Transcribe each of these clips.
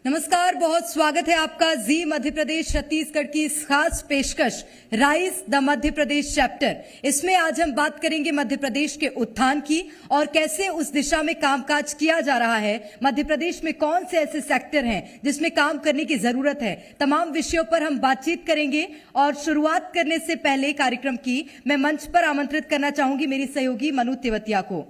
नमस्कार, बहुत स्वागत है आपका जी मध्य प्रदेश छत्तीसगढ़ की इस खास पेशकश rise the Madhya Pradesh chapter. इसमें आज हम बात करेंगे मध्य प्रदेश के उत्थान की और कैसे उस दिशा में कामकाज किया जा रहा है। मध्य प्रदेश में कौन से ऐसे सेक्टर हैं जिसमें काम करने की जरूरत है, तमाम विषयों पर हम बातचीत करेंगे। और शुरुआत करने से पहले कार्यक्रम की मैं मंच पर आमंत्रित करना चाहूंगी मेरी सहयोगी मनु तेवतिया को,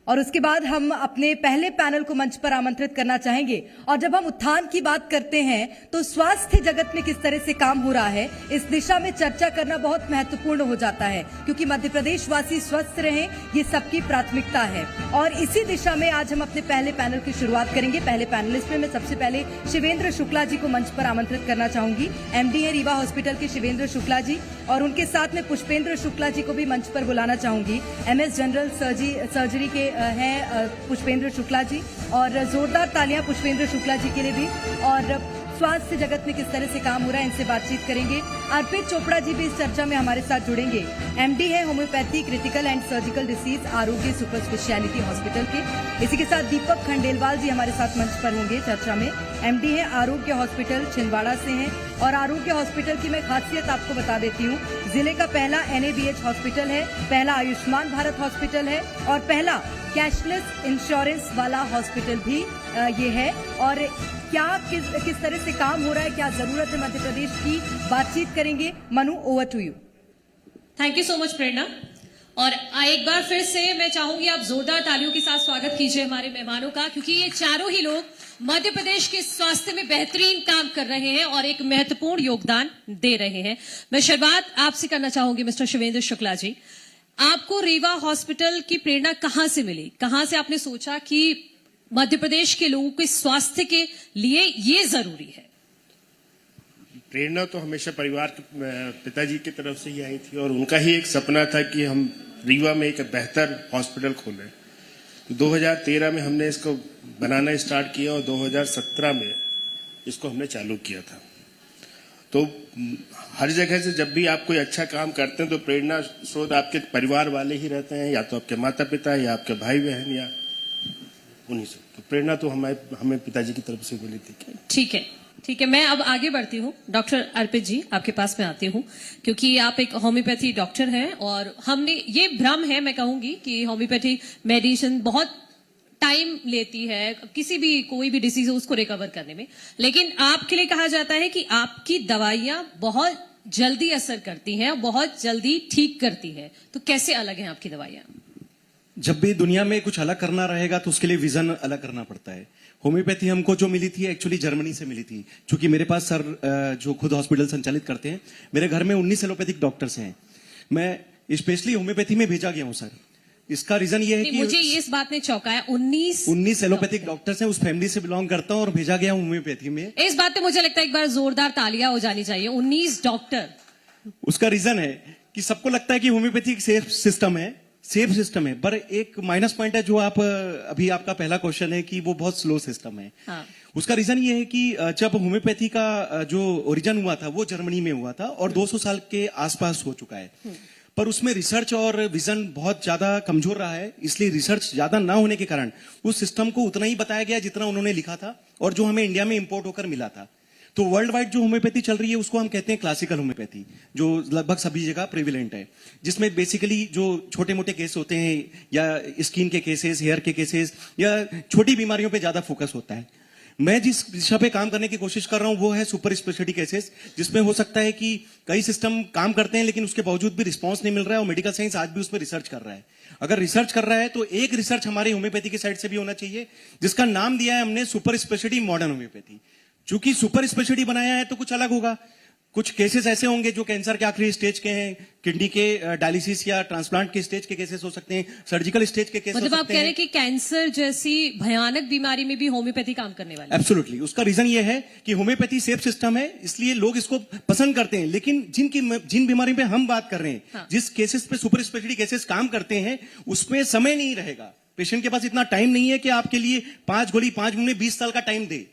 और उसके बाद हम अपने पहले पैनल को मंच पर आमंत्रित करना चाहेंगे। और जब हम उत्थान की बात करते हैं तो स्वास्थ्य जगत में किस तरह से काम हो रहा है, इस दिशा में चर्चा करना बहुत महत्वपूर्ण हो जाता है, क्योंकि मध्य प्रदेश वासी स्वस्थ रहें ये सबकी प्राथमिकता है। और इसी दिशा में आज हम अपने पहले पैनल की शुरुआत करेंगे। पहले पैनलिस्ट में मैं सबसे पहले शिवेंद्र शुक्ला जी को मंच पर आमंत्रित करना चाहूंगी। एमडी है रीवा हॉस्पिटल के शिवेंद्र शुक्ला जी, और उनके साथ में पुष्पेंद्र शुक्ला जी को भी मंच पर बुलाना चाहूंगी। MS जनरल सर्जरी के हैं पुष्पेंद्र शुक्ला जी, और जोरदार तालियां पुष्पेंद्र शुक्ला जी के लिए भी। और स्वास्थ्य जगत में किस तरह से काम हो रहा है इनसे बातचीत करेंगे। अर्पित चोपड़ा जी भी इस चर्चा में हमारे साथ जुड़ेंगे। MD है homeopathy critical and surgical disease आरोग्य सुपर स्पेशलिटी हॉस्पिटल के। इसी के साथ दीपक खंडेलवाल जी हमारे साथ मंच पर होंगे चर्चा में। MD है आरोग्य हॉस्पिटल छिंदवाड़ा से हैं, और आरोग्य हॉस्पिटल की मैं खासियत आपको बता देती हूँ। जिले का पहला NABH हॉस्पिटल है, पहला आयुष्मान भारत हॉस्पिटल है, और पहला कैशलेस इंश्योरेंस वाला हॉस्पिटल भी ये है। और क्या किस तरह से काम हो रहा है, क्या जरूरत है मध्य प्रदेश की, बातचीत करेंगे। Manu, over to you. Thank you so much Prerna. और एक बार फिर से मैं चाहूंगी आप जोरदार तालियों के साथ स्वागत कीजिए हमारे मेहमानों का, क्योंकि ये चारों ही लोग मध्य प्रदेश के स्वास्थ्य में बेहतरीन काम कर रहे हैं और एक महत्वपूर्ण योगदान दे रहे हैं। मैं शुरुआत आपसे करना चाहूंगी मिस्टर शिवेंद्र शुक्ला जी। आपको रीवा हॉस्पिटल की प्रेरणा कहां से मिली, कहां से आपने सोचा कि मध्य प्रदेश के लोगों के स्वास्थ्य के लिए ये जरूरी है? प्रेरणा तो हमेशा परिवार के पिताजी की तरफ से ही आई थी, और उनका ही एक सपना था कि हम रीवा में एक बेहतर हॉस्पिटल खोलें। 2013 में हमने इसको बनाना स्टार्ट किया, और 2017 में इसको हमने चालू किया था। तो हर जगह से जब भी आप कोई अच्छा काम करते हैं तो प्रेरणा स्रोत आपके परिवार वाले ही रहते हैं, या तो आपके माता पिता, या आपके भाई बहन, या उन्हीं से। तो प्रेरणा तो हमें पिताजी की तरफ से मिली थी। ठीक है, मैं अब आगे बढ़ती हूँ। डॉक्टर अर्पित जी, आपके पास में आती हूँ, क्योंकि आप एक होम्योपैथी डॉक्टर हैं, और हमने ये भ्रम है, मैं कहूंगी कि होम्योपैथी मेडिसिन बहुत टाइम लेती है, कोई भी डिसीज हो उसको रिकवर करने में, लेकिन आपके लिए कहा जाता है कि आपकी दवाइयां बहुत जल्दी असर करती हैं और बहुत जल्दी ठीक करती है। तो कैसे अलग हैं आपकी दवाइयां? जब भी दुनिया में कुछ अलग करना रहेगा तो उसके लिए विजन अलग करना पड़ता है। होम्योपैथी हमको जो मिली थी एक्चुअली जर्मनी से मिली थी, क्योंकि मेरे पास सर जो खुद हॉस्पिटल संचालित करते हैं, मेरे घर में 19 एलोपैथिक डॉक्टर्स हैं। मैं स्पेशली होम्योपैथी में भेजा गया हूं सर। इसका रीजन ये है कि मुझे इस बात ने चौंकाया, 19 एलोपैथिक डॉक्टर्स हैं, उस फैमिली से बिलोंग करता हूं और भेजा गया हूं होम्योपैथी में। इस बात पे मुझे लगता है एक बार जोरदार तालियां हो जानी चाहिए। 19 डॉक्टर। उसका रीजन है कि सबको लगता है कि होम्योपैथी सेफ सिस्टम है, पर एक माइनस पॉइंट है जो अभी आपका पहला क्वेश्चन है कि वो बहुत स्लो सिस्टम है। हाँ। उसका रीजन ये है कि जब होम्योपैथी का जो ओरिजिन हुआ था वो जर्मनी में हुआ था, और 200 साल के आसपास हो चुका है, पर उसमें रिसर्च और विजन बहुत ज्यादा कमजोर रहा है। इसलिए रिसर्च ज्यादा ना होने के कारण उस सिस्टम को उतना ही बताया गया जितना उन्होंने लिखा था, और जो हमें इंडिया में इंपोर्ट होकर मिला था। तो वर्ल्ड वाइड जो होम्योपैथी चल रही है उसको हम कहते हैं क्लासिकल होम्योपैथी, जो लगभग सभी जगह प्रिविलेंट है, जिसमें बेसिकली जो छोटे मोटे केस होते हैं, या स्किन के केसेस, हेयर के केसेस, या छोटी बीमारियों पे ज्यादा फोकस होता है। मैं जिस दिशा पे काम करने की कोशिश कर रहा हूं वो है सुपर स्पेशलिटी केसेस, जिसमें हो सकता है कि कई सिस्टम काम करते हैं लेकिन उसके बावजूद भी रिस्पांस नहीं मिल रहा है, और मेडिकल साइंस आज भी उस पर रिसर्च कर रहा है। अगर रिसर्च कर रहा है तो एक रिसर्च हमारी होम्योपैथी की साइड से भी होना चाहिए, जिसका नाम दिया है हमने सुपर स्पेशलिटी मॉडर्न होम्योपैथी। चूंकि सुपर स्पेशलिटी बनाया है तो कुछ अलग होगा। कुछ केसेस ऐसे होंगे जो कैंसर के आखिरी स्टेज के हैं, किडनी के डायलिसिस या ट्रांसप्लांट के स्टेज के केसेस हो सकते हैं, सर्जिकल स्टेज के केसेस हो सकते हैं। मतलब आप कह रहे हैं कि कैंसर जैसी भयानक बीमारी में भी होम्योपैथी काम करने वाली है? एब्सोल्युटली। उसका रीजन ये है कि होम्योपैथी सेफ सिस्टम है, इसलिए लोग इसको पसंद करते हैं। लेकिन जिन बीमारी पे हम बात कर रहे हैं, हाँ। जिस केसेस पे सुपर स्पेशलिटी केसेस काम करते हैं, उसमें समय नहीं रहेगा। पेशेंट के पास इतना टाइम नहीं है कि आपके लिए 5 गोली 5 मिनट में 20 साल का टाइम दे।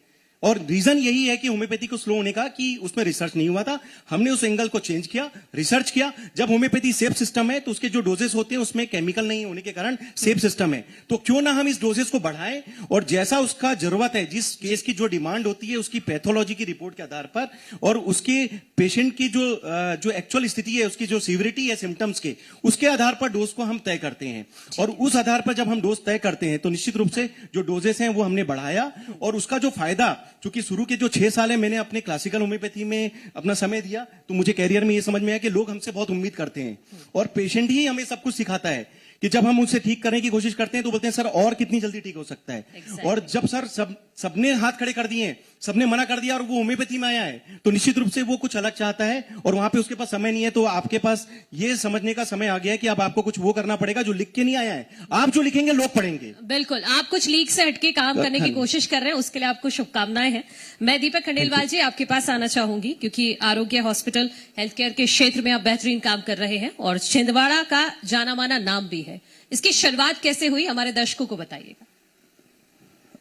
और रीजन यही है कि होम्योपैथी को स्लो होने का कि उसमें रिसर्च नहीं हुआ था। हमने उस एंगल को चेंज किया, रिसर्च किया। जब होम्योपैथी सेफ सिस्टम है तो उसके जो डोजेस होते हैं उसमें केमिकल नहीं होने के कारण सेफ सिस्टम है, तो क्यों ना हम इस डोजेस को बढ़ाएं और जैसा उसका जरूरत है, जिस केस की जो डिमांड होती है उसकी पैथोलॉजी की रिपोर्ट के आधार पर और उसके पेशेंट की जो एक्चुअल स्थिति है, उसकी जो सीवियरिटी है सिम्टम्स के, उसके आधार पर डोज को हम तय करते हैं। और उस आधार पर जब हम डोज तय करते हैं तो निश्चित रूप से जो डोजेस हैं वो हमने बढ़ाया और उसका जो फायदा, क्योंकि शुरू के जो 6 साल है मैंने अपने क्लासिकल होम्योपैथी में अपना समय दिया, तो मुझे कैरियर में ये समझ में आया कि लोग हमसे बहुत उम्मीद करते हैं और पेशेंट ही हमें सब कुछ सिखाता है कि जब हम उनसे ठीक करने की कोशिश करते हैं तो बोलते हैं सर और कितनी जल्दी ठीक हो सकता है। Exactly. और जब सर सबने हाथ खड़े कर दिए, सबने मना कर दिया और वो होम्योपैथी में आया है तो निश्चित रूप से वो कुछ अलग चाहता है और वहां पे उसके पास समय नहीं है। तो आपके पास ये समझने का समय आ गया है कि अब आपको कुछ वो करना पड़ेगा जो लिख के नहीं आया है, आप जो लिखेंगे लोग पढ़ेंगे। बिल्कुल, आप कुछ लीक से हटके काम करने की कोशिश कर रहे हैं, उसके लिए आपको शुभकामनाएं हैं। मैं दीपक खंडेलवाल जी आपके पास आना चाहूंगी क्योंकि आरोग्य हॉस्पिटल हेल्थ केयर के क्षेत्र में आप बेहतरीन काम कर रहे हैं और छिंदवाड़ा का जाना माना नाम भी है। इसकी शुरुआत कैसे हुई, हमारे दर्शकों को बताइएगा।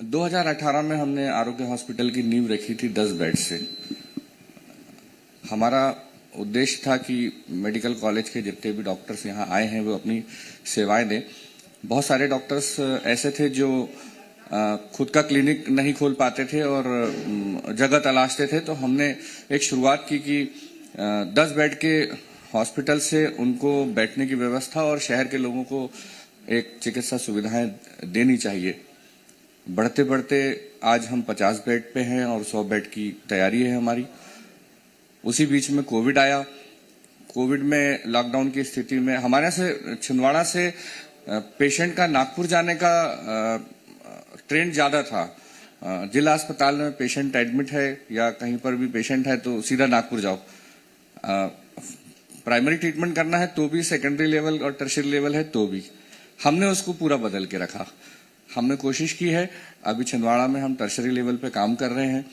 2018 में हमने आरोग्य हॉस्पिटल की नींव रखी थी 10 बेड से। हमारा उद्देश्य था कि मेडिकल कॉलेज के जितने भी डॉक्टर्स यहाँ आए हैं वो अपनी सेवाएं दें। बहुत सारे डॉक्टर्स ऐसे थे जो खुद का क्लिनिक नहीं खोल पाते थे और जगह तलाशते थे, तो हमने एक शुरुआत की कि 10 बेड के हॉस्पिटल से उनको बैठने की व्यवस्था और शहर के लोगों को एक चिकित्सा सुविधाएं देनी चाहिए। बढ़ते बढ़ते आज हम 50 बेड पे हैं और 100 बेड की तैयारी है हमारी। उसी बीच में कोविड आया। कोविड में लॉकडाउन की स्थिति में हमारे से छिंदवाड़ा से पेशेंट का नागपुर जाने का ट्रेंड ज्यादा था। जिला अस्पताल में पेशेंट एडमिट है या कहीं पर भी पेशेंट है तो सीधा नागपुर जाओ। प्राइमरी ट्रीटमेंट करना है तो भी, सेकेंडरी लेवल और टर्शियरी लेवल है तो भी। हमने उसको पूरा बदल के रखा। हमने कोशिश की है, अभी छिंदवाड़ा में हम टर्शियरी लेवल पे काम कर रहे हैं,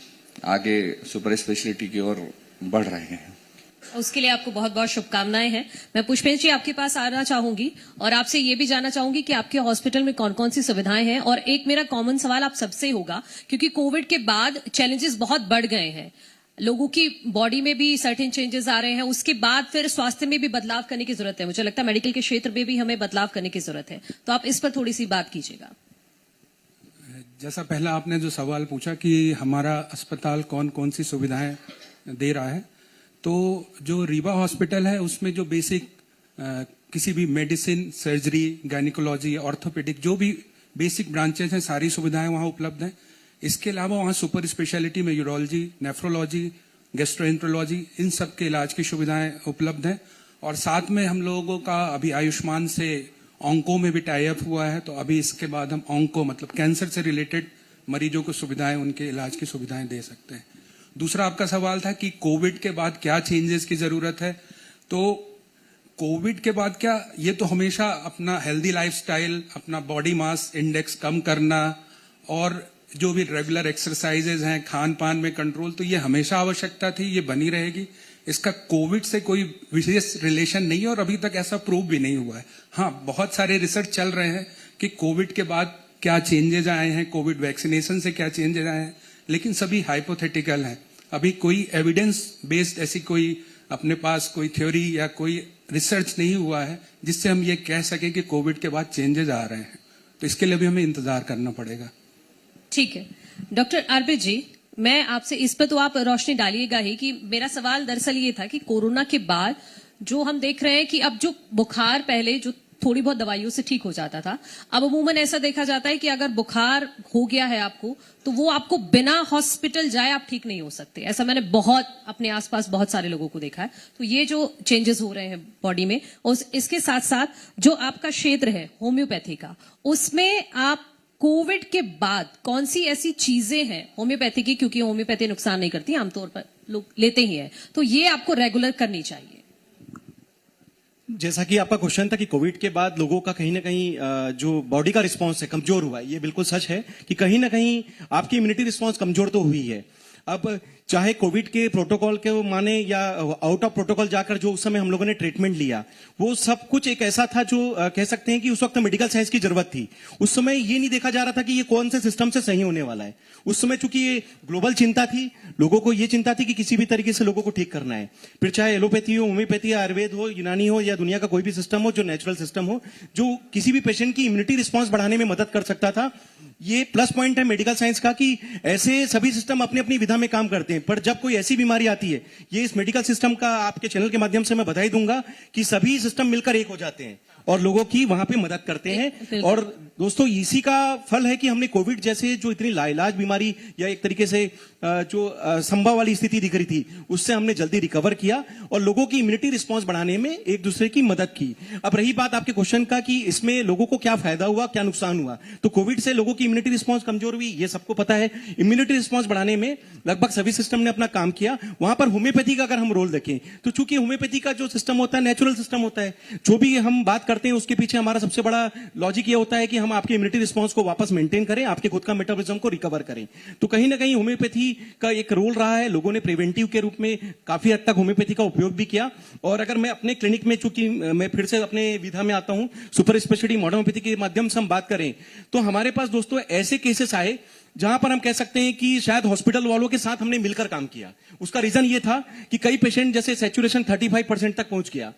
आगे सुपर स्पेशलिटी की ओर बढ़ रहे हैं। उसके लिए आपको बहुत बहुत शुभकामनाएं हैं। मैं पुष्पेंद्र जी आपके पास आना चाहूंगी और आपसे ये भी जानना चाहूंगी कि आपके हॉस्पिटल में कौन कौन सी सुविधाएं हैं। और एक मेरा कॉमन सवाल आप सबसे होगा, क्योंकि कोविड के बाद चैलेंजेस बहुत बढ़ गए हैं, लोगों की बॉडी में भी सर्टेन चेंजेस आ रहे हैं, उसके बाद फिर स्वास्थ्य में भी बदलाव करने की जरूरत है। मुझे लगता है मेडिकल के क्षेत्र में भी हमें बदलाव करने की जरूरत है, तो आप इस पर थोड़ी सी बात कीजिएगा। जैसा पहला आपने जो सवाल पूछा कि हमारा अस्पताल कौन कौन सी सुविधाएं दे रहा है, तो जो रीवा हॉस्पिटल है उसमें जो बेसिक किसी भी मेडिसिन, सर्जरी, गायनिकोलॉजी, ऑर्थोपेडिक जो भी बेसिक ब्रांचेस हैं सारी सुविधाएं वहां उपलब्ध हैं। इसके अलावा वहां सुपर स्पेशलिटी में यूरोलॉजी, नेफ्रोलॉजी, गैस्ट्रोएंट्रोलॉजी, इन सब के इलाज की सुविधाएं उपलब्ध हैं। और साथ में हम लोगों का अभी आयुष्मान से ऑन्को में भी टाई अप हुआ है, तो अभी इसके बाद हम ऑन्को मतलब कैंसर से रिलेटेड मरीजों को सुविधाएं, उनके इलाज की सुविधाएं दे सकते हैं। दूसरा आपका सवाल था कि कोविड के बाद क्या चेंजेस की जरूरत है, तो कोविड के बाद क्या, ये तो हमेशा अपना हेल्दी लाइफस्टाइल, अपना बॉडी मास इंडेक्स कम करना और जो भी रेगुलर एक्सरसाइजेज हैं, खान पान में कंट्रोल, तो ये हमेशा आवश्यकता थी, ये बनी रहेगी। इसका कोविड से कोई विशेष रिलेशन नहीं है और अभी तक ऐसा प्रूव भी नहीं हुआ है। हाँ, बहुत सारे रिसर्च चल रहे हैं कि कोविड के बाद क्या चेंजेज आए हैं, कोविड वैक्सीनेशन से क्या चेंजेज आए हैं, लेकिन सभी हाइपोथेटिकल हैं। अभी कोई एविडेंस बेस्ड ऐसी कोई अपने पास कोई थ्योरी या कोई रिसर्च नहीं हुआ है जिससे हम ये कह सके कि कोविड के बाद चेंजेज आ रहे हैं, तो इसके लिए भी हमें इंतजार करना पड़ेगा। ठीक है डॉक्टर अर्पित जी, मैं आपसे इस पर तो आप रोशनी डालिएगा ही कि मेरा सवाल दरअसल ये था कि कोरोना के बाद जो हम देख रहे हैं कि अब जो बुखार पहले जो थोड़ी बहुत दवाइयों से ठीक हो जाता था, अब अमूमन ऐसा देखा जाता है कि अगर बुखार हो गया है आपको तो वो आपको बिना हॉस्पिटल जाए आप ठीक नहीं हो सकते। ऐसा मैंने बहुत अपने आसपास बहुत सारे लोगों को देखा है। तो ये जो चेंजेस हो रहे हैं बॉडी में, और इसके साथ साथ जो आपका क्षेत्र है होम्योपैथी का, उसमें आप कोविड के बाद कौन सी ऐसी चीजें हैं होम्योपैथी की, क्योंकि होम्योपैथी नुकसान नहीं करती, आमतौर पर लोग लेते ही हैं, तो ये आपको रेगुलर करनी चाहिए। जैसा कि आपका क्वेश्चन था कि कोविड के बाद लोगों का कहीं ना कहीं जो बॉडी का रिस्पांस है कमजोर हुआ है, ये बिल्कुल सच है कि कहीं ना कहीं आपकी इम्यूनिटी रिस्पांस कमजोर तो हुई है। अब चाहे कोविड के प्रोटोकॉल के माने या आउट ऑफ प्रोटोकॉल जाकर जो उस समय हम लोगों ने ट्रीटमेंट लिया, वो सब कुछ एक ऐसा था जो कह सकते हैं कि उस वक्त मेडिकल साइंस की जरूरत थी। उस समय ये नहीं देखा जा रहा था कि ये कौन से सिस्टम से सही होने वाला है। उस समय चूंकि ये ग्लोबल चिंता थी, लोगों को ये चिंता थी कि किसी भी तरीके से लोगों को ठीक करना है, फिर चाहे एलोपैथी हो, होम्योपैथी, आयुर्वेद हो, यूनानी हो या दुनिया का कोई भी सिस्टम हो जो नेचुरल सिस्टम हो, जो किसी भी पेशेंट की इम्यूनिटी रिस्पॉन्स बढ़ाने में मदद कर सकता था। ये प्लस पॉइंट है मेडिकल साइंस का कि ऐसे सभी सिस्टम अपनी अपनी विधा में काम करते हैं, पर जब कोई ऐसी बीमारी आती है, ये इस मेडिकल सिस्टम का आपके चैनल के माध्यम से मैं बधाई दूंगा कि सभी सिस्टम मिलकर एक हो जाते हैं और लोगों की वहां पे मदद करते हैं। और दोस्तों, इसी का फल है कि हमने कोविड जैसे जो इतनी लाइलाज बीमारी या एक तरीके से जो संभव वाली स्थिति दिख रही थी, उससे हमने जल्दी रिकवर किया और लोगों की इम्यूनिटी रिस्पांस बढ़ाने में एक दूसरे की मदद की। अब रही बात आपके क्वेश्चन का कि इसमें लोगों को क्या फायदा हुआ, क्या नुकसान हुआ, तो कोविड से लोगों की इम्यूनिटी रिस्पांस कमजोर हुई, ये सबको पता है। इम्यूनिटी रिस्पांस बढ़ाने में लगभग सभी सिस्टम ने अपना काम किया। वहां पर होम्योपैथी का अगर हम रोल देखें तो चूंकि होम्योपैथी का जो सिस्टम होता है नेचुरल सिस्टम होता है, जो भी हम बात करते हैं उसके पीछे हमारा सबसे बड़ा लॉजिक ये होता है कि हम आपके इम्यूनिटी रिस्पांस को वापस मेंटेन करें, आपके खुद का मेटाबॉलिज्म को रिकवर करें। तो कहीं ना कहीं होम्योपैथी का एक रोल रहा है। लोगों ने प्रिवेंटिव के रूप में काफी हद तक होम्योपैथी का उपयोग भी किया। और अगर मैं अपने क्लिनिक में, चूंकि मैं फिर से अपने विधा में आता हूं, सुपर स्पेशलिटी मॉडर्न होम्योपैथी के माध्यम से हम बात करें तो हमारे पास दोस्तों ऐसे केसेस आए जहां पर हम कह सकते हैं कि शायद हॉस्पिटल वालों के साथ हमने मिलकर काम किया। उसका रीजन ये था कि कई पेशेंट जैसे सैचुरेशन 35% तक पहुंच गया।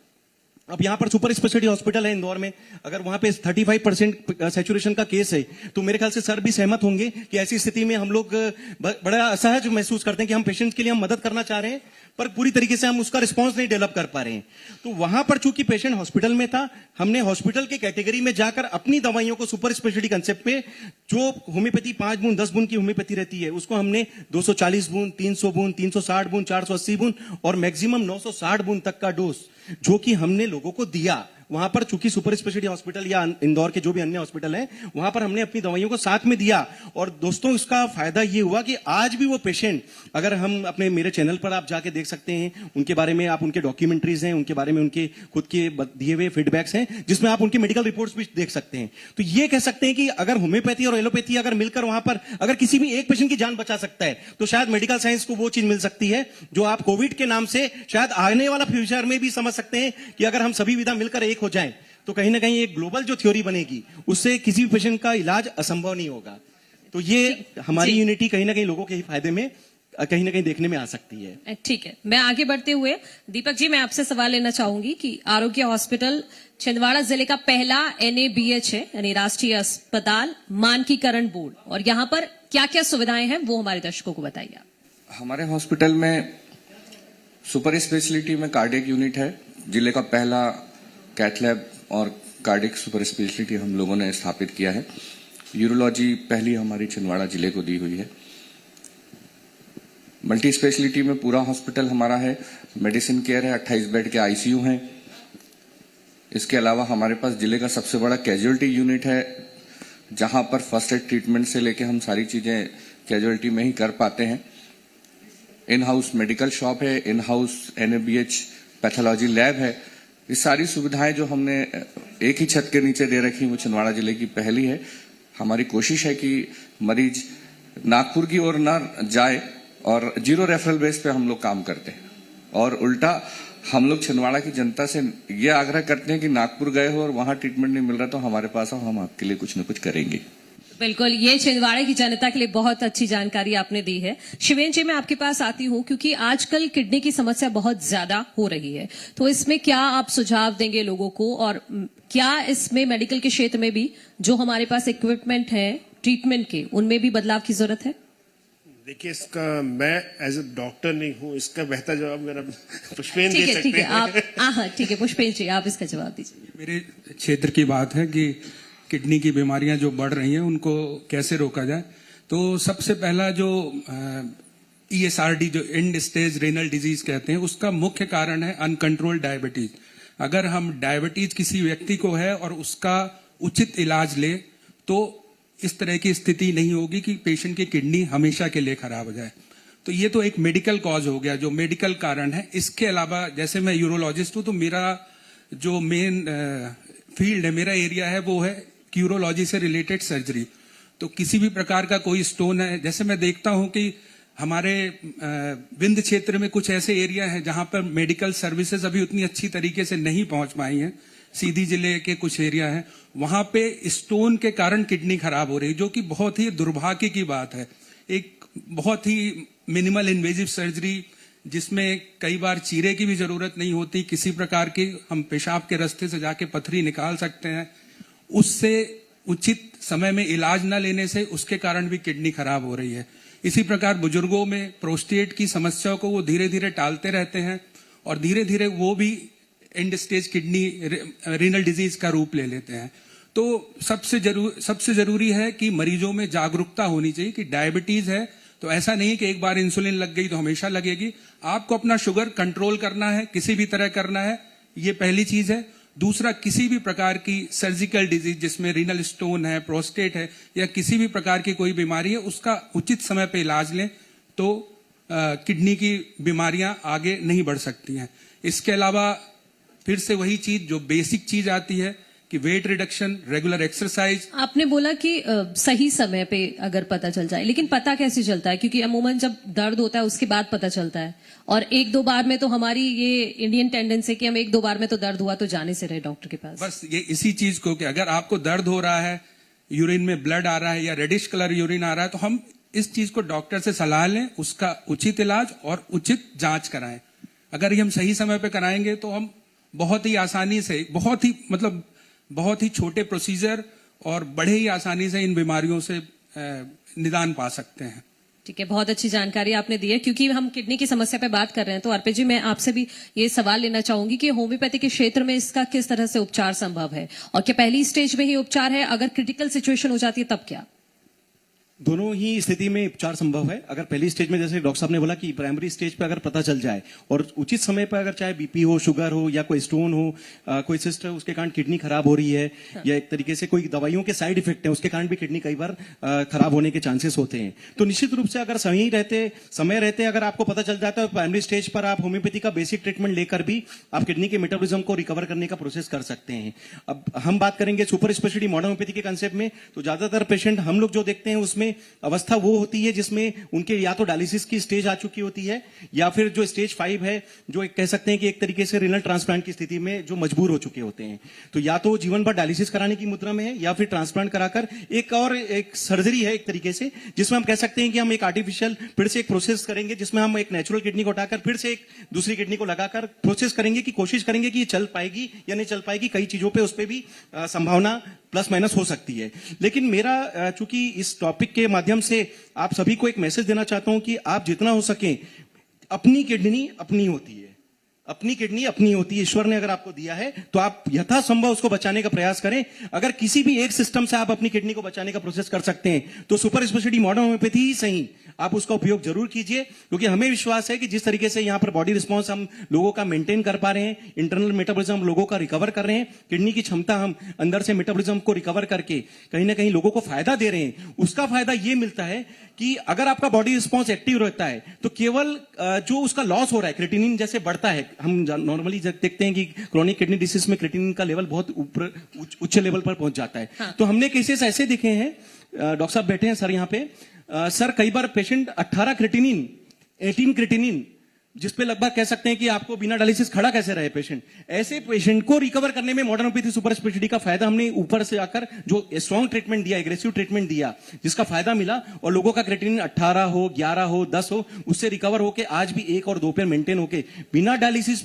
अब यहां पर सुपर स्पेशलिटी हॉस्पिटल है इंदौर में, अगर वहां पे 35% सैचुरेशन का केस है तो मेरे ख्याल से सर भी सहमत होंगे कि ऐसी स्थिति में हम लोग बड़ा असहज महसूस करते हैं कि हम पेशेंट के लिए हम मदद करना चाह रहे हैं पर पूरी तरीके से हम उसका रिस्पांस नहीं डेवलप कर पा रहे हैं। तो वहां पर चूंकि पेशेंट हॉस्पिटल में था, हमने हॉस्पिटल के कैटेगरी में जाकर अपनी दवाइयों को सुपर स्पेशलिटी कंसेप्ट पे, जो होम्योपैथी 5 बूंद 10 बूंद की होम्योपैथी रहती है, उसको हमने 240 बूंद, 300 बूंद, 360 बूंद, 480 बूंद और मैक्सिमम 960 बूंद तक का डोज जो कि हमने लोगों को दिया। वहां पर चूंकि सुपर स्पेशलिटी हॉस्पिटल या इंदौर के जो भी अन्य हॉस्पिटल हैं, वहां पर हमने अपनी दवाइयों को साथ में दिया। और दोस्तों, इसका फायदा ये हुआ कि आज भी वो पेशेंट, अगर हम अपने मेरे चैनल पर आप जाके देख सकते हैं, उनके बारे में आप उनके डॉक्यूमेंट्रीज हैं, उनके बारे में उनके खुद के दिए हुए फीडबैक्स हैं, जिसमें आप उनकी मेडिकल रिपोर्ट्स भी देख सकते हैं। तो ये कह सकते हैं कि अगर होम्योपैथी और एलोपैथी अगर मिलकर वहां पर अगर किसी भी एक पेशेंट की जान बचा सकता है, तो शायद मेडिकल साइंस को वो चीज मिल सकती है जो आप कोविड के नाम से शायद आने वाला फ्यूचर में भी समझ सकते हैं कि अगर हम सभी विधा मिलकर एक हो जाएं तो कहीं ना कहीं एक ग्लोबल जो थ्योरी बनेगी, उससे किसी भी पेशेंट का इलाज असंभव नहीं होगा। तो ये हमारी यूनिटी कहीं ना कहीं लोगों के ही फायदे में कहीं ना कहीं देखने में आ सकती है। ठीक है, मैं आगे बढ़ते हुए दीपक जी, मैं आपसे सवाल लेना चाहूंगी कि आरोग्य हॉस्पिटल छिंदवाड़ा जिले का पहला NABH है, यानी राष्ट्रीय अस्पताल मानकीकरण बोर्ड, और यहाँ पर क्या क्या सुविधाएं हैं वो हमारे दर्शकों को बताइए। हमारे हॉस्पिटल में सुपर स्पेशलिटी में कार्डियक यूनिट है, जिले का पहला कैथ लैब और कार्डियक सुपर स्पेशलिटी हम लोगों ने स्थापित किया है। यूरोलॉजी पहली हमारी छिंदवाड़ा जिले को दी हुई है। मल्टी स्पेशलिटी में पूरा हॉस्पिटल हमारा है, मेडिसिन केयर है, 28 बेड के ICU हैं। इसके अलावा हमारे पास जिले का सबसे बड़ा कैजुअलिटी यूनिट है, जहां पर फर्स्ट एड ट्रीटमेंट से लेके हम सारी चीजें कैजुअलिटी में ही कर पाते हैं। इन हाउस मेडिकल शॉप है, in house NABH pathology lab है। ये सारी सुविधाएं जो हमने एक ही छत के नीचे दे रखी, वो छिंदवाड़ा जिले की पहली है। हमारी कोशिश है कि मरीज नागपुर की ओर ना जाए और 0 रेफरल बेस पे हम लोग काम करते हैं। और उल्टा हम लोग छिंदवाड़ा की जनता से ये आग्रह करते हैं कि नागपुर गए हो और वहां ट्रीटमेंट नहीं मिल रहा तो हमारे पास आओ, हम आपके लिए कुछ न कुछ करेंगे। बिल्कुल, ये छिंदवाड़ा की जनता के लिए बहुत अच्छी जानकारी आपने दी है। शिवेन जी, मैं आपके पास आती हूँ क्योंकि आजकल किडनी की समस्या बहुत ज्यादा हो रही है, तो इसमें क्या आप सुझाव देंगे लोगों को, और क्या इसमें मेडिकल के क्षेत्र में भी जो हमारे पास इक्विपमेंट है ट्रीटमेंट के, उनमें भी बदलाव की जरूरत है? देखिए, इसका मैं एज ए डॉक्टर नहीं हूँ, इसका बेहतर जवाब मेरा पुष्पेन दे सकते हैं। ठीक है, आप ठीक है पुष्पेन जी, आप इसका जवाब दीजिए। मेरे क्षेत्र की बात है कि किडनी की बीमारियां जो बढ़ रही हैं उनको कैसे रोका जाए। तो सबसे पहला जो ESRD, जो एंड स्टेज रेनल डिजीज कहते हैं, उसका मुख्य कारण है अनकंट्रोल्ड डायबिटीज। अगर हम डायबिटीज किसी व्यक्ति को है और उसका उचित इलाज ले तो इस तरह की स्थिति नहीं होगी कि पेशेंट की किडनी हमेशा के लिए खराब हो जाए। तो ये तो एक मेडिकल कॉज हो गया, जो मेडिकल कारण है। इसके अलावा जैसे मैं यूरोलॉजिस्ट हूं, तो मेरा जो मेन फील्ड है, मेरा एरिया है, वो है यूरोलॉजी से रिलेटेड सर्जरी। तो किसी भी प्रकार का कोई स्टोन है, जैसे मैं देखता हूं कि हमारे विंध्य क्षेत्र में कुछ ऐसे एरिया हैं जहां पर मेडिकल सर्विसेज अभी उतनी अच्छी तरीके से नहीं पहुंच पाई हैं। सीधी जिले के कुछ एरिया है, वहां पे स्टोन के कारण किडनी खराब हो रही है, जो कि बहुत ही दुर्भाग्य की बात है। एक बहुत ही मिनिमल इन्वेजिव सर्जरी जिसमें कई बार चीरे की भी जरूरत नहीं होती, किसी प्रकार की हम पेशाब के रास्ते से जाके पथरी निकाल सकते हैं, उससे उचित समय में इलाज न लेने से उसके कारण भी किडनी खराब हो रही है। इसी प्रकार बुजुर्गों में प्रोस्टेट की समस्या को वो धीरे धीरे टालते रहते हैं और धीरे धीरे वो भी and stage kidney renal disease का रूप ले लेते हैं। तो सबसे जरूरी है कि मरीजों में जागरूकता होनी चाहिए कि डायबिटीज है तो ऐसा नहीं कि एक बार इंसुलिन लग गई तो हमेशा लगेगी। आपको अपना शुगर कंट्रोल करना है, किसी भी तरह करना है, ये पहली चीज है। दूसरा, किसी भी प्रकार की सर्जिकल डिजीज जिसमें रीनल स्टोन है, प्रोस्टेट है या किसी भी प्रकार की कोई बीमारी है, उसका उचित समय पे इलाज लें तो किडनी की बीमारियां आगे नहीं बढ़ सकती हैं। इसके अलावा फिर से वही चीज जो बेसिक चीज आती है कि वेट रिडक्शन, रेगुलर एक्सरसाइज। आपने बोला कि सही समय पे अगर पता चल जाए, लेकिन पता कैसे चलता है? क्योंकि अमूमन जब दर्द होता है उसके बाद पता चलता है, और एक दो बार में तो हमारी ये इंडियन टेंडेंसी है कि हम एक दो बार में तो दर्द हुआ तो जाने से रहे डॉक्टर के पास। बस ये इसी चीज को कि अगर आपको दर्द हो रहा है, यूरिन में ब्लड आ रहा है या रेडिश कलर यूरिन आ रहा है, तो हम इस चीज को डॉक्टर से सलाह लें, उसका उचित इलाज और उचित जांच कराएं। अगर ये हम सही समय पे कराएंगे तो हम बहुत ही आसानी से, बहुत ही छोटे प्रोसीजर और बड़े ही आसानी से इन बीमारियों से निदान पा सकते हैं। ठीक है, बहुत अच्छी जानकारी आपने दी है। क्योंकि हम किडनी की समस्या पे बात कर रहे हैं तो अर्पित जी, मैं आपसे भी ये सवाल लेना चाहूंगी कि होम्योपैथी के क्षेत्र में इसका किस तरह से उपचार संभव है, और क्या पहली स्टेज में ही उपचार है? अगर क्रिटिकल सिचुएशन हो जाती है तब क्या? दोनों ही स्थिति में उपचार संभव है। अगर पहली स्टेज में, जैसे डॉक्टर साहब ने बोला कि प्राइमरी स्टेज पे अगर पता चल जाए और उचित समय पर, अगर चाहे बीपी हो, शुगर हो या कोई स्टोन हो, कोई सिस्ट है उसके कारण किडनी खराब हो रही है, या एक तरीके से कोई दवाइयों के साइड इफेक्ट है उसके कारण भी किडनी कई बार खराब होने के चांसेस होते हैं, तो निश्चित रूप से अगर समय रहते अगर आपको पता चल जाता है प्राइमरी स्टेज पर आप होम्योपैथी का बेसिक ट्रीटमेंट लेकर भी आप किडनी के मेटाबॉलिज्म को रिकवर करने का प्रोसेस कर सकते हैं। अब हम बात करेंगे सुपर स्पेशलिटी मॉडर्न होम्योपैथी के कंसेप्ट में, तो ज्यादातर पेशेंट हम लोग जो देखते हैं उसमें अवस्था वो होती है जिसमें उनके या तो डायलिसिस की स्टेज आ चुकी होती है, या फिर जो स्टेज 5 है, जो कह सकते हैं कि एक तरीके से रिनल ट्रांसप्लांट की स्थिति में जो मजबूर हो चुके होते हैं। तो या तो जीवन भर डायलिसिस कराने की मुद्रा में है, या फिर ट्रांसप्लांट कराकर एक सर्जरी है एक तरीके से, जिसमें हम कह सकते हैं कि हम एक आर्टिफिशियल फिर से एक प्रोसेस करेंगे जिसमें हम एक नेचुरल किडनी को हटाकर फिर से एक दूसरी किडनी को लगाकर प्रोसेस करेंगे, कि कोशिश करेंगे कि ये चल पाएगी या नहीं चल पाएगी। कई चीजों पे उस पे भी संभावना प्लस माइनस हो सकती है। लेकिन मेरा चूंकि इस टॉपिक के माध्यम से आप सभी को एक मैसेज देना चाहता हूं कि आप जितना हो सके, अपनी किडनी अपनी होती है, अपनी किडनी अपनी होती है, ईश्वर ने अगर आपको दिया है तो आप यथासंभव उसको बचाने का प्रयास करें। अगर किसी भी एक सिस्टम से आप अपनी किडनी को बचाने का प्रोसेस कर सकते हैं तो सुपर स्पेशलिटी मॉडर्न होम्योपैथी ही सही, आप उसका उपयोग जरूर कीजिए, क्योंकि हमें विश्वास है कि जिस तरीके से यहां पर बॉडी रिस्पॉन्स हम लोगों का मेंटेन कर पा रहे हैं, इंटरनल मेटाबॉलिज्म हम लोगों का रिकवर कर रहे हैं, किडनी की क्षमता हम अंदर से मेटाबॉलिज्म को रिकवर करके कहीं ना कहीं लोगों को फायदा दे रहे हैं, उसका फायदा ये मिलता है कि अगर आपका बॉडी रिस्पॉन्स एक्टिव रहता है तो केवल जो उसका लॉस हो रहा है, क्रिएटिनिन जैसे बढ़ता है, हम नॉर्मली देखते हैं कि क्रोनिक किडनी डिसीज में क्रिएटिनिन का लेवल बहुत ऊपर उच्च लेवल पर पहुंच जाता है। हाँ। तो हमने केसेस ऐसे देखे हैं, डॉक्टर साहब बैठे हैं सर यहाँ पे, सर कई बार पेशेंट 18 क्रिएटिनिन, 18 क्रिएटिनिन, जिसपे लगभग कह सकते हैं कि आपको बिना डायलिसिस खड़ा कैसे रहे पेशेंट, ऐसे पेशेंट को रिकवर करने में मॉडर्न होम्योपैथी सुपर स्पेशलिटी का फायदा हमने ऊपर से आकर जो स्ट्रॉन्ग ट्रीटमेंट दिया, एग्रेसिव ट्रीटमेंट दिया, जिसका फायदा मिला, और लोगों का क्रिएटिनिन 18 हो, 11 हो, 10 हो, उससे रिकवर होके आज भी 1 और 2 पे मेंटेन होके बिना डायलिसिस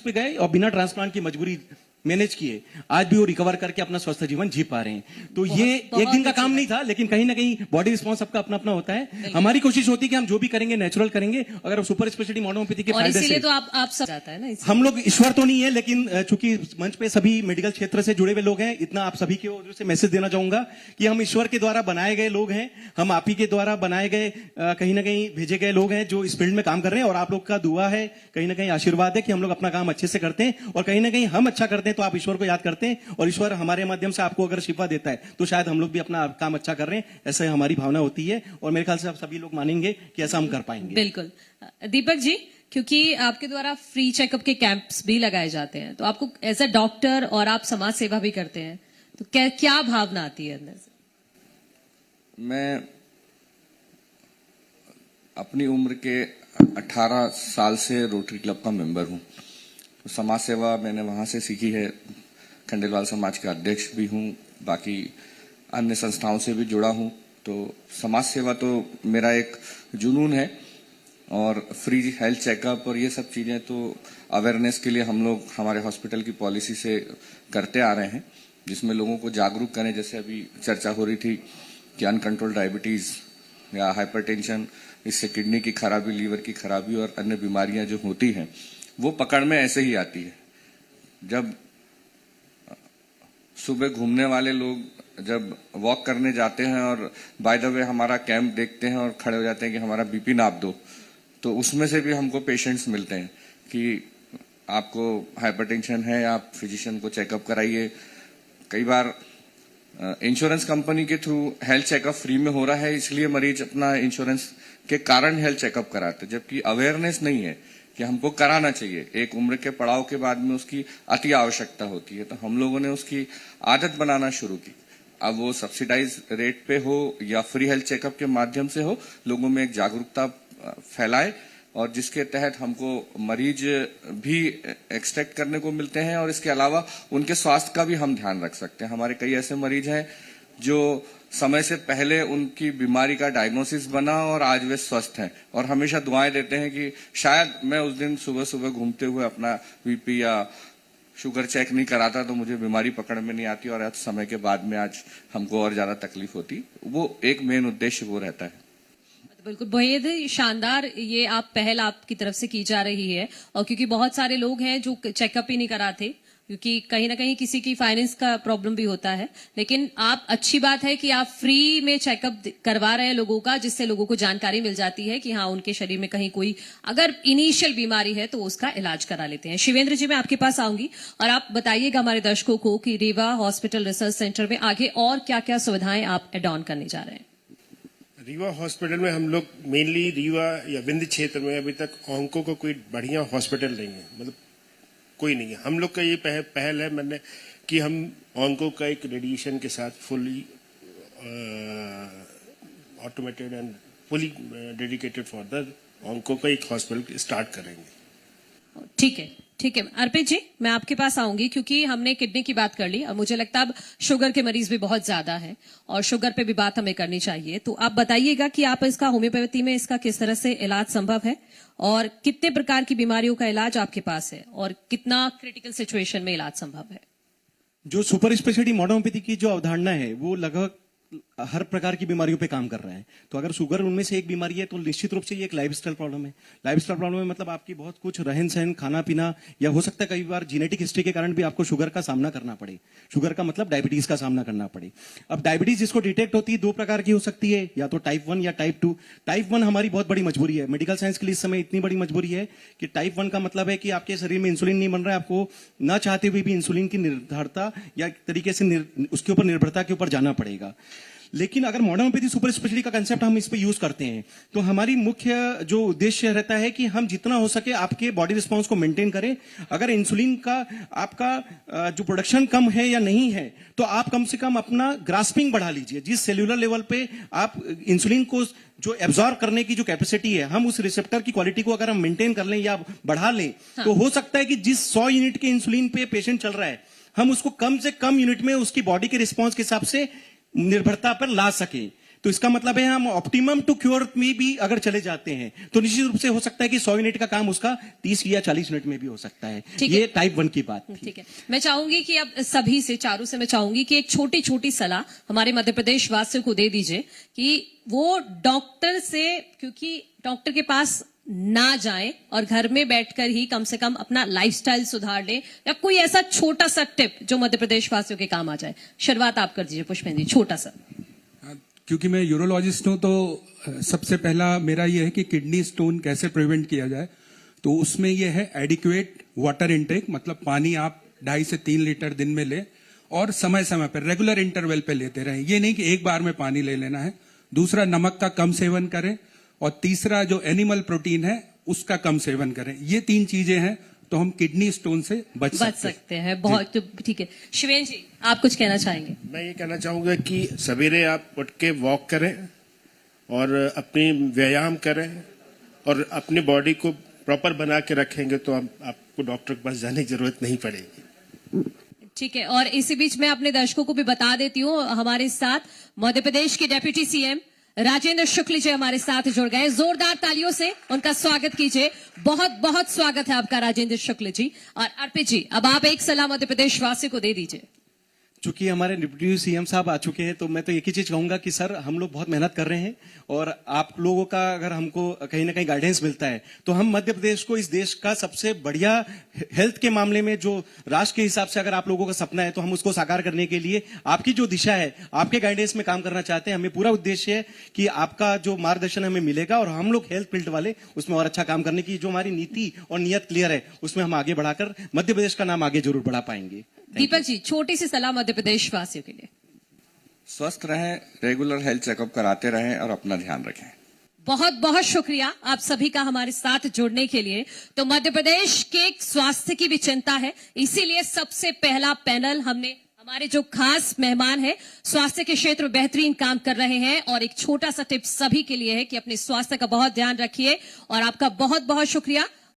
पे गए और बिना ट्रांसप्लांट की मजबूरी मैनेज किए, आज भी वो रिकवर करके अपना स्वस्थ जीवन जी पा रहे हैं। तो ये एक दिन का काम नहीं था, लेकिन कहीं ना कहीं बॉडी रिस्पॉन्स सबका अपना अपना होता है। हमारी कोशिश होती है कि हम जो भी करेंगे नेचुरल करेंगे, अगर सुपर स्पेशलिटी मॉडर्न होम्योपैथी के फायदे से, तो आप सब जाता है ना, हम लोग ईश्वर तो नहीं है, लेकिन चूंकि मंच पे सभी मेडिकल क्षेत्र से जुड़े हुए लोग हैं, इतना आप सभी की ओर से मैसेज देना चाहूंगा कि हम ईश्वर के द्वारा बनाए गए लोग हैं, हम आप ही के द्वारा बनाए गए कहीं ना कहीं भेजे गए लोग हैं जो इस फील्ड में काम कर रहे हैं, और आप लोग का दुआ है, कहीं ना कहीं आशीर्वाद है कि हम लोग अपना काम अच्छे से करते हैं, और कहीं ना कहीं हम अच्छा करते हैं तो आप ईश्वर को याद करते हैं, और ईश्वर हमारे माध्यम से आपको अगर शिफा देता है तो शायद हम लोग भी अपना काम अच्छा कर रहे हैं, ऐसा हमारी भावना होती है, और मेरे ख्याल से आप सभी लोग मानेंगे कि ऐसा हम कर पाएंगे। बिल्कुल। दीपक जी, क्योंकि आपके द्वारा फ्री चेकअप के कैंप्स भी लगाए जाते हैं, तो आपको एज अ डॉक्टर और आप समाज सेवा भी करते हैं, तो क्या भावना आती है अंदर से? मैं अपनी उम्र के 18 साल से रोटरी क्लब का मेंबर हूं। तो समाज सेवा मैंने वहां से सीखी है। खंडेलवाल समाज का अध्यक्ष भी हूं, बाकी अन्य संस्थाओं से भी जुड़ा हूं। तो समाज सेवा तो मेरा एक जुनून है, और फ्री हेल्थ चेकअप और ये सब चीजें तो अवेयरनेस के लिए हम लोग हमारे हॉस्पिटल की पॉलिसी से करते आ रहे हैं, जिसमें लोगों को जागरूक करें। जैसे अभी चर्चा हो रही थी कि अनकंट्रोल डायबिटीज या हाइपरटेंशन, इससे किडनी की खराबी, लीवर की खराबी और अन्य बीमारियां जो होती हैं वो पकड़ में ऐसे ही आती है। जब सुबह घूमने वाले लोग जब वॉक करने जाते हैं और बाय द वे हमारा कैंप देखते हैं और खड़े हो जाते हैं कि हमारा बीपी नाप दो, तो उसमें से भी हमको पेशेंट्स मिलते हैं कि आपको हाइपरटेंशन है, आप फिजिशियन को चेकअप कराइए। कई बार इंश्योरेंस कंपनी के थ्रू हेल्थ चेकअप फ्री में हो रहा है, इसलिए मरीज अपना इंश्योरेंस के कारण हेल्थ चेकअप कराते, जबकि अवेयरनेस नहीं है कि हमको कराना चाहिए। एक उम्र के पड़ाव के बाद में उसकी अति आवश्यकता होती है, तो हम लोगों ने उसकी आदत बनाना शुरू की। अब वो सब्सिडाइज रेट पे हो या फ्री हेल्थ चेकअप के माध्यम से हो, लोगों में एक जागरूकता फैलाए, और जिसके तहत हमको मरीज भी एक्सट्रैक्ट करने को मिलते हैं, और इसके अलावा उनके स्वास्थ्य का भी हम ध्यान रख सकते हैं। हमारे कई ऐसे मरीज हैं जो समय से पहले उनकी बीमारी का डायग्नोसिस बना और आज वे स्वस्थ हैं, और हमेशा दुआएं देते हैं कि शायद मैं उस दिन सुबह सुबह घूमते हुए अपना बीपी या शुगर चेक नहीं कराता तो मुझे बीमारी पकड़ में नहीं आती, और आज समय के बाद में आज हमको और ज्यादा तकलीफ होती। वो एक मेन उद्देश्य वो रहता है। बिल्कुल बेहद शानदार ये आप पहल आपकी तरफ से की जा रही है, और क्योंकि बहुत सारे लोग हैं जो चेकअप ही नहीं कराते, क्योंकि कहीं ना कहीं किसी की फाइनेंस का प्रॉब्लम भी होता है। लेकिन आप अच्छी बात है कि आप फ्री में चेकअप करवा रहे हैं लोगों का, जिससे लोगों को जानकारी मिल जाती है कि हाँ उनके शरीर में कहीं कोई अगर इनिशियल बीमारी है तो उसका इलाज करा लेते हैं। शिवेंद्र जी, मैं आपके पास आऊंगी और आप बताइएगा हमारे दर्शकों को कि रीवा हॉस्पिटल रिसर्च सेंटर में आगे और क्या क्या सुविधाएं आप एड ऑन करने जा रहे हैं। रीवा हॉस्पिटल में हम लोग मेनली रीवा या विंध्य क्षेत्र में अभी तक ऑन्को का कोई बढ़िया हॉस्पिटल नहीं है, मतलब कोई नहीं है। हम लोग का ये पहल है मैंने कि हम ऑन्को का एक रेडिएशन के साथ fully automated and fully dedicated for the onco का एक हॉस्पिटल स्टार्ट करेंगे। ठीक है, ठीक है। अर्पित जी, मैं आपके पास आऊंगी क्योंकि हमने किडनी की बात कर ली और मुझे लगता है अब शुगर के मरीज भी बहुत ज्यादा हैं और शुगर पे भी बात हमें करनी चाहिए। तो आप बताइएगा कि आप इसका होम्योपैथी में इसका किस तरह से इलाज संभव है और कितने प्रकार की बीमारियों का इलाज आपके पास है और कितना क्रिटिकल सिचुएशन में इलाज संभव है। जो सुपर स्पेशलिटी मॉडर्न होम्योपैथी की जो अवधारणा है वो लगभग हर प्रकार की बीमारियों पे काम कर रहा है। तो अगर शुगर उनमें से एक बीमारी है तो निश्चित रूप से ये एक लाइफस्टाइल प्रॉब्लम है। लाइफस्टाइल प्रॉब्लम में मतलब आपकी बहुत कुछ रहन सहन, खाना पीना, या हो सकता है कई बार जेनेटिक हिस्ट्री के कारण भी आपको शुगर का सामना करना पड़े। शुगर का मतलब डायबिटीज का सामना करना पड़े। अब डायबिटीज जिसको डिटेक्ट होती है दो प्रकार की हो सकती है, या तो टाइप 1 या टाइप 2। टाइप 1 हमारी बहुत बड़ी मजबूरी है, मेडिकल साइंस के लिए इस समय इतनी बड़ी मजबूरी है कि टाइप 1 का मतलब है कि आपके शरीर में इंसुलिन नहीं बन रहा है, आपको न चाहते हुए भी इंसुलिन की निर्धारता या तरीके से उसके ऊपर निर्भरता के ऊपर जाना पड़ेगा। लेकिन अगर मॉडर्न होम्योपैथी सुपर स्पेशलिटी का कंसेप्ट हम इस पे यूज करते हैं तो हमारी मुख्य जो उद्देश्य रहता है कि हम जितना हो सके आपके बॉडी रिस्पांस को मेंटेन करें। अगर इंसुलिन का आपका जो प्रोडक्शन कम है या नहीं है तो आप कम से कम अपना ग्रास्पिंग बढ़ा लीजिए। जिस सेल्यूलर लेवल पे आप इंसुलिन को जो एब्जॉर्ब करने की जो कैपेसिटी है, हम उस रिसेप्टर की क्वालिटी को अगर हम मेंटेन कर लें या बढ़ा लें तो हो सकता है कि जिस 100 यूनिट के इंसुलिन पे पेशेंट चल रहा है हम उसको कम से कम यूनिट में उसकी बॉडी के रिस्पॉन्स के हिसाब से निर्भरता पर ला सके। तो इसका मतलब है हम ऑप्टिमम टू क्योर में भी अगर चले जाते हैं तो निश्चित रूप से हो सकता है कि 100 यूनिट का काम उसका 30 या 40 मिनट में भी हो सकता है। ये टाइप 1 की बात थी। ठीक है, मैं चाहूंगी कि अब सभी से, चारों से मैं चाहूंगी कि एक छोटी छोटी सलाह हमारे मध्य प्रदेश वासियों को दे दीजिए कि वो डॉक्टर से, क्योंकि डॉक्टर के पास ना जाए और घर में बैठकर ही कम से कम अपना लाइफस्टाइल सुधार ले, या कोई ऐसा छोटा सा टिप जो मध्य प्रदेश वासियों के काम आ जाए। शुरुआत आप कर दीजिए पुष्पेंद्र जी, छोटा सा। क्योंकि मैं यूरोलॉजिस्ट हूं तो सबसे पहला मेरा यह है कि किडनी स्टोन कैसे प्रिवेंट किया जाए। तो उसमें यह है एडिक्वेट वाटर इनटेक, मतलब पानी आप 2.5 से 3 लीटर दिन में ले और समय समय पर रेगुलर इंटरवल पे लेते रहें। ये नहीं कि एक बार में पानी ले लेना है। दूसरा, नमक का कम सेवन करें, और तीसरा जो एनिमल प्रोटीन है उसका कम सेवन करें। ये 3 चीजें हैं तो हम किडनी स्टोन से बच सकते हैं। बहुत ठीक है। शिवेंद्र जी, आप कुछ कहना चाहेंगे? मैं ये कहना चाहूंगा कि सवेरे आप उठ के वॉक करें और अपनी व्यायाम करें और अपनी बॉडी को प्रॉपर बना के रखेंगे तो आपको डॉक्टर के पास जाने की जरूरत नहीं पड़ेगी। ठीक है, और इसी बीच मैं अपने दर्शकों को भी बता देती हूँ, हमारे साथ मध्य प्रदेश के डेप्यूटी सीएम राजेंद्र शुक्ल जी हमारे साथ जुड़ गए। जोरदार तालियों से उनका स्वागत कीजिए। बहुत बहुत स्वागत है आपका राजेंद्र शुक्ल जी। और अर्पित जी, अब आप एक सलाह मध्य प्रदेश वासियों को दे दीजिए। चूंकि हमारे डिप्टी सीएम साहब आ चुके हैं तो मैं तो एक ही चीज कहूंगा कि सर हम लोग बहुत मेहनत कर रहे हैं और आप लोगों का अगर हमको कहीं ना कहीं गाइडेंस मिलता है तो हम मध्य प्रदेश को इस देश का सबसे बढ़िया हेल्थ के मामले में जो राष्ट्र के हिसाब से अगर आप लोगों का सपना है तो हम उसको साकार करने के लिए आपकी जो दिशा है, आपके गाइडेंस में काम करना चाहते हैं। हमें पूरा उद्देश्य है कि आपका जो मार्गदर्शन हमें मिलेगा और हम लोग हेल्थ फील्ड वाले उसमें और अच्छा काम करने की जो हमारी नीति और नियत क्लियर है उसमें हम आगे बढ़ाकर मध्य प्रदेश का नाम आगे जरूर बढ़ा पाएंगे। दीपक जी, छोटी सी सलाह मध्य प्रदेश वासियों के लिए। स्वस्थ रहें, रेगुलर हेल्थ चेकअप कराते रहें और अपना ध्यान रखें। बहुत बहुत शुक्रिया आप सभी का हमारे साथ जुड़ने के लिए। तो मध्य प्रदेश के स्वास्थ्य की भी चिंता है, इसीलिए सबसे पहला पैनल हमने हमारे जो खास मेहमान हैं स्वास्थ्य के क्षेत्र में बेहतरीन काम कर रहे हैं। और एक छोटा सा टिप सभी के लिए है कि अपने स्वास्थ्य का बहुत ध्यान रखिए और आपका बहुत बहुत शुक्रिया।